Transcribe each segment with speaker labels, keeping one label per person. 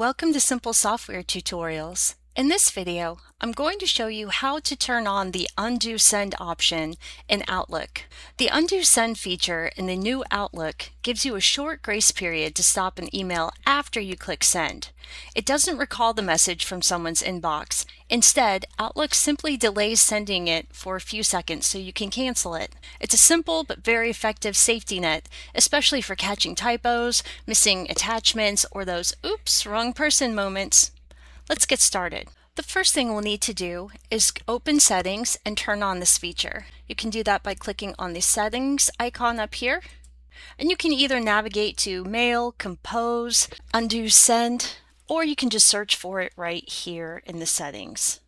Speaker 1: Welcome to Simple Software Tutorials. In this video, I'm going to show you how to turn on the Undo Send option in Outlook. The Undo Send feature in the new Outlook gives you a short grace period to stop an email after you click Send. It doesn't recall the message from someone's inbox. Instead, Outlook simply delays sending it for a few seconds so you can cancel it. It's a simple but very effective safety net, especially for catching typos, missing attachments, or those "oops, wrong person" moments. Let's get started. The first thing we'll need to do is open Settings and turn on this feature. You can do that by clicking on the Settings icon up here. And you can either navigate to Mail, Compose, Undo Send, or you can just search for it right here in the settings.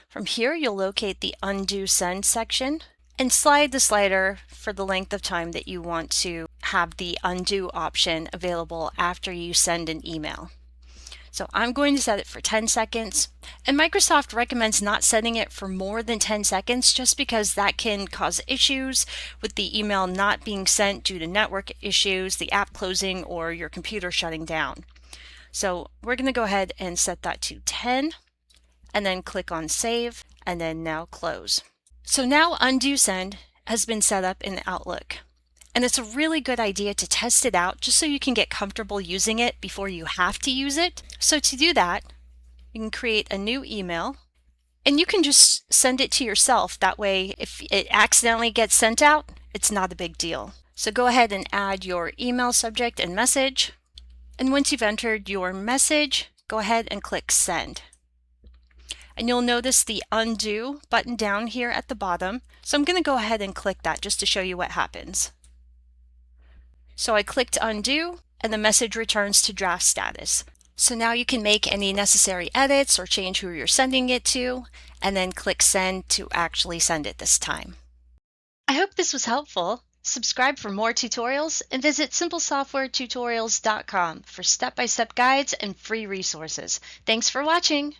Speaker 1: From here, you'll locate the Undo Send section and slide the slider for the length of time that you want to have the undo option available after you send an email. So I'm going to set it for 10 seconds, and Microsoft recommends not setting it for more than 10 seconds just because that can cause issues with the email not being sent due to network issues, the app closing, or your computer shutting down. So we're going to go ahead and set that to 10, and then click on Save, and then now Close. So now Undo Send has been set up in Outlook. And it's a really good idea to test it out just so you can get comfortable using it before you have to use it. So to do that, you can create a new email and you can just send it to yourself. That way, if it accidentally gets sent out, it's not a big deal. So go ahead and add your email subject and message. And once you've entered your message, go ahead and click Send. And you'll notice the Undo button down here at the bottom. So I'm going to go ahead and click that just to show you what happens. So I clicked Undo, and the message returns to draft status. So now you can make any necessary edits or change who you're sending it to, and then click Send to actually send it this time. I hope this was helpful. Subscribe for more tutorials and visit simplesoftwaretutorials.com for step-by-step guides and free resources. Thanks for watching.